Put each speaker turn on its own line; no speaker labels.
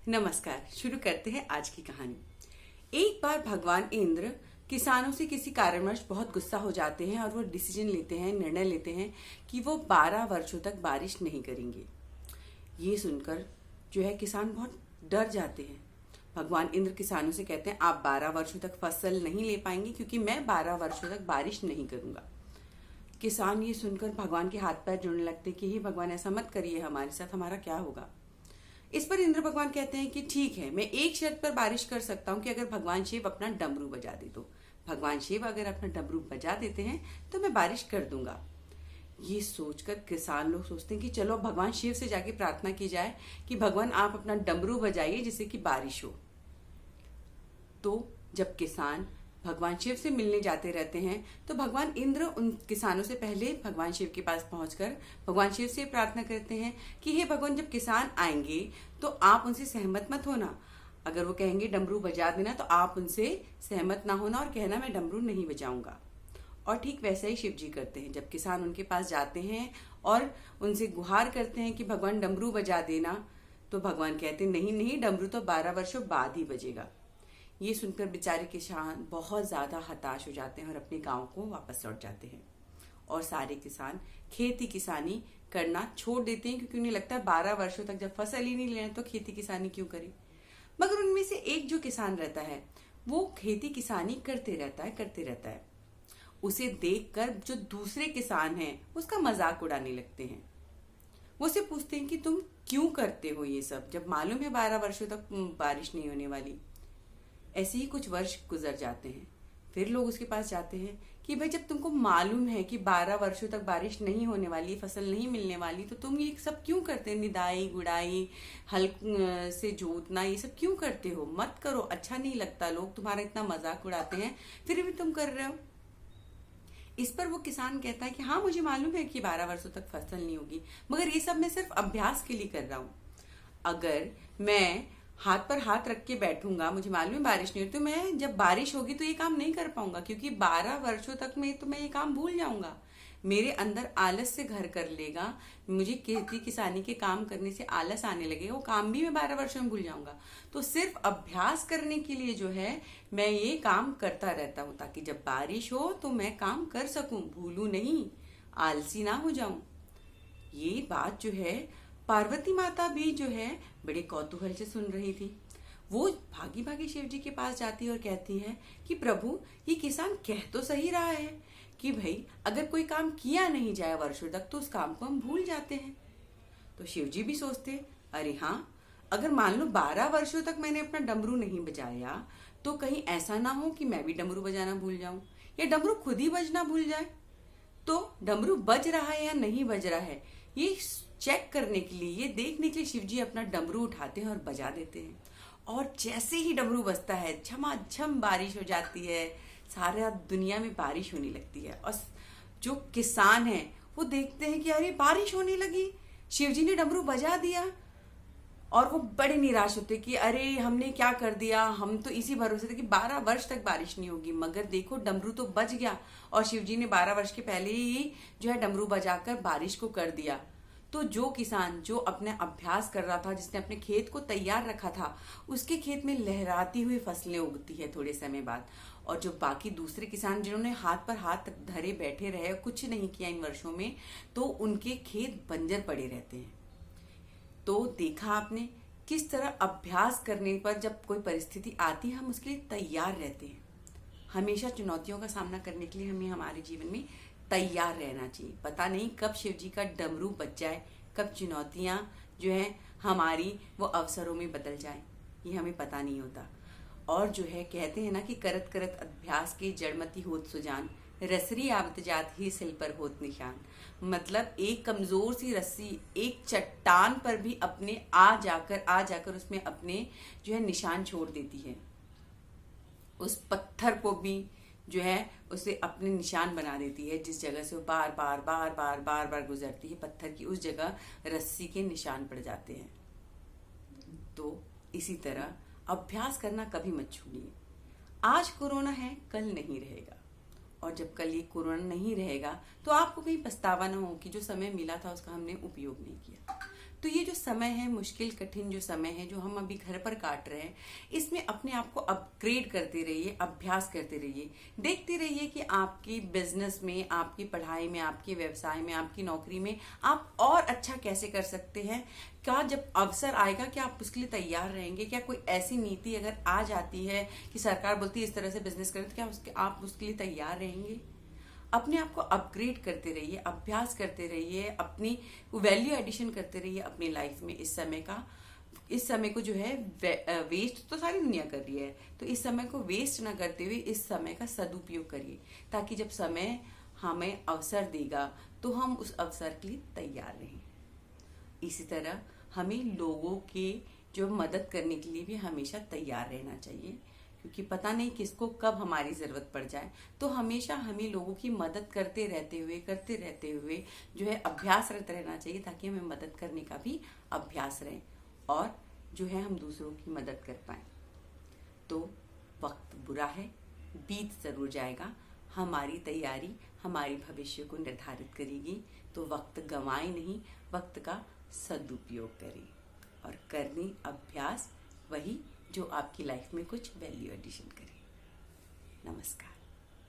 नमस्कार। शुरू करते हैं आज की कहानी। एक बार भगवान इंद्र किसानों से किसी कारणवश बहुत गुस्सा हो जाते हैं और वो डिसीजन लेते हैं, निर्णय लेते हैं कि वो 12 वर्षों तक बारिश नहीं करेंगे। ये सुनकर जो है किसान बहुत डर जाते हैं। भगवान इंद्र किसानों से कहते हैं आप 12 वर्षों तक फसल नहीं ले पाएंगे क्योंकि मैं 12 वर्षों तक बारिश नहीं करूंगा। किसान ये सुनकर भगवान के हाथ पैर जोड़ने लगते कि हे भगवान, ऐसा मत करिए, हमारे साथ हमारा क्या होगा। इस पर इंद्र भगवान कहते हैं कि ठीक है, मैं एक शर्त पर बारिश कर सकता हूँ कि अगर भगवान शिव अपना डमरू बजा दे तो। भगवान शिव अगर अपना डमरू बजा देते हैं तो मैं बारिश कर दूंगा। ये सोचकर किसान लोग सोचते हैं कि चलो भगवान शिव से जाके प्रार्थना की जाए कि भगवान आप अपना डमरू बजाइए जिससे कि बारिश हो। तो जब किसान भगवान शिव से मिलने जाते रहते हैं तो भगवान इंद्र उन किसानों से पहले भगवान शिव के पास पहुंचकर भगवान शिव से प्रार्थना करते हैं कि हे भगवान, जब किसान आएंगे तो आप उनसे सहमत मत होना। अगर वो कहेंगे डमरू बजा देना तो आप उनसे सहमत ना होना और कहना मैं डमरू नहीं बजाऊंगा। और ठीक वैसा ही शिव जी करते हैं। जब किसान उनके पास जाते हैं और उनसे गुहार करते हैं कि भगवान डमरू बजा देना, तो भगवान कहते हैं नहीं नहीं, डमरू तो 12 वर्षों बाद ही बजेगा। ये सुनकर बेचारे किसान बहुत ज्यादा हताश हो जाते हैं और अपने गांव को वापस लौट जाते हैं। और सारे किसान खेती किसानी करना छोड़ देते हैं क्योंकि उन्हें लगता है 12 वर्षों तक जब फसल ही नहीं लेना तो खेती किसानी क्यों करें। मगर उनमें से एक जो किसान रहता है वो खेती किसानी करते रहता है। उसे देखकर जो दूसरे किसान हैं उसका मजाक उड़ाने लगते हैं। वो उसे पूछते हैं कि तुम क्यों करते हो ये सब, जब मालूम है 12 वर्षों तक बारिश नहीं होने वाली। ऐसे ही कुछ वर्ष गुजर जाते हैं। फिर लोग उसके पास जाते हैं कि भाई, जब तुमको मालूम है कि 12 वर्षों तक बारिश नहीं होने वाली, फसल नहीं मिलने वाली, तो तुम ये सब क्यों करते हो? निदाई गुड़ाई, हल से जोतना, ये सब क्यों करते हो? मत करो, अच्छा नहीं लगता। लोग तुम्हारा इतना मजाक उड़ाते हैं फिर भी तुम कर रहे हो। इस पर वो किसान कहता है कि हाँ, मुझे मालूम है कि 12 वर्षों तक फसल नहीं होगी, मगर ये सब मैं सिर्फ अभ्यास के लिए कर रहा हूँ। अगर मैं हाथ पर हाथ रख के बैठूंगा, मुझे मालूम है बारिश नहीं होती, तो मैं जब बारिश होगी तो ये काम नहीं कर पाऊंगा क्योंकि 12 वर्षों तक में तो मैं ये काम भूल जाऊंगा। मेरे अंदर आलस से घर कर लेगा। मुझे खेती किसानी के काम करने से आलस आने लगेगा, वो काम भी मैं 12 वर्षों में भूल जाऊंगा। तो सिर्फ अभ्यास करने के लिए जो है मैं ये काम करता रहता हूँ ताकि जब बारिश हो तो मैं काम कर सकूं, भूलू नहीं, आलसी ना हो जाऊं। ये बात जो है पार्वती माता भी जो है बड़े कौतूहल से सुन रही थी। वो भागी भागी शिव जी के पास जाती है और कहती है कि प्रभु, ये किसान कह तो सही रहा है कि भाई अगर कोई काम किया नहीं जाए वर्षों तक तो उस काम को हम भूल जाते हैं। तो शिव जी भी सोचते, अरे हाँ, अगर मान लो 12 वर्षों तक मैंने अपना डमरू नहीं बजाया तो कहीं ऐसा ना हो कि मैं भी डमरू बजाना भूल जाऊं या डमरू खुद ही बजना भूल जाए। तो डमरू बज रहा है या नहीं बज रहा है, ये चेक करने के लिए, ये देखने के लिए शिव जी अपना डमरू उठाते हैं और बजा देते हैं। और जैसे ही डमरू बजता है झमाझम बारिश हो जाती है, सारा दुनिया में बारिश होने लगती है। और जो किसान है वो देखते हैं कि अरे बारिश होने लगी, शिव जी ने डमरू बजा दिया। और वो बड़े निराश होते कि अरे हमने क्या कर दिया, हम तो इसी भरोसे थे कि 12 वर्ष तक बारिश नहीं होगी, मगर देखो डमरू तो बज गया और शिव जी ने 12 वर्ष के पहले ही जो है डमरू बजाकर बारिश को कर दिया। तो जो किसान जो अपने अभ्यास कर रहा था, जिसने अपने खेत को तैयार रखा था, उसके खेत में लहराती हुई फसलें उगती है थोड़े समय बाद। और जो बाकी दूसरे किसान जिन्होंने हाथ पर हाथ धरे बैठे रहे, कुछ नहीं किया इन वर्षों में, तो उनके खेत बंजर पड़े रहते हैं। तो देखा आपने किस तरह अभ्यास करने पर जब कोई परिस्थिति आती है हम उसके लिए तैयार रहते हैं। हमेशा चुनौतियों का सामना करने के लिए हमें हमारे जीवन में तैयार रहना चाहिए। पता नहीं कब शिव जी का डमरू बज जाए, कब चुनौतियां जो है हमारी वो अवसरों में बदल जाए, ये हमें पता नहीं होता। और जो है कहते हैं ना कि करत करत अभ्यास के जड़मती होत सुजान, रसरी आवत जात ही सिल पर होत निशान। मतलब एक कमजोर सी रस्सी एक चट्टान पर भी अपने आ जाकर उसमें अपने जो है निशान छोड़ देती है। उस पत्थर को भी जो है उसे अपने निशान बना देती है। जिस जगह से वो बार बार गुजरती है, पत्थर की उस जगह रस्सी के निशान पड़ जाते हैं। तो इसी तरह अभ्यास करना कभी मत छोड़िए। आज कोरोना है, कल नहीं रहेगा। और जब कल ये कोरोना नहीं रहेगा तो आपको कहीं पछतावा ना हो कि जो समय मिला था उसका हमने उपयोग नहीं किया। तो ये जो समय है, मुश्किल कठिन जो समय है जो हम अभी घर पर काट रहे हैं, इसमें अपने आप को अपग्रेड करते रहिए, अभ्यास करते रहिए, देखते रहिए कि आपकी बिजनेस में, आपकी पढ़ाई में, आपके व्यवसाय में, आपकी नौकरी में आप और अच्छा कैसे कर सकते हैं। क्या जब अवसर आएगा क्या आप उसके लिए तैयार रहेंगे? क्या कोई ऐसी नीति अगर आ जाती है कि सरकार बोलती है इस तरह से बिजनेस करें, तो क्या आप उसके लिए तैयार रहेंगे? अपने आप को अपग्रेड करते रहिए, अभ्यास करते रहिए, अपनी वैल्यू एडिशन करते रहिए अपनी लाइफ में। इस समय को जो है वेस्ट तो सारी दुनिया कर रही है, तो इस समय को वेस्ट ना करते हुए इस समय का सदुपयोग करिए, ताकि जब समय हमें अवसर देगा तो हम उस अवसर के लिए तैयार रहें। इसी तरह हमें लोगों के जो मदद करने के लिए भी हमेशा तैयार रहना चाहिए, क्योंकि पता नहीं किसको कब हमारी जरूरत पड़ जाए। तो हमेशा हमें लोगों की मदद करते रहते हुए जो है अभ्यासरत रहना चाहिए, ताकि हमें मदद करने का भी अभ्यास रहे और जो है हम दूसरों की मदद कर पाए। तो वक्त बुरा है, बीत जरूर जाएगा। हमारी तैयारी हमारे भविष्य को निर्धारित करेगी। तो वक्त गंवाए नहीं, वक्त का सदुपयोग करें और करने अभ्यास वही जो आपकी लाइफ में कुछ वैल्यू एडिशन करे। नमस्कार।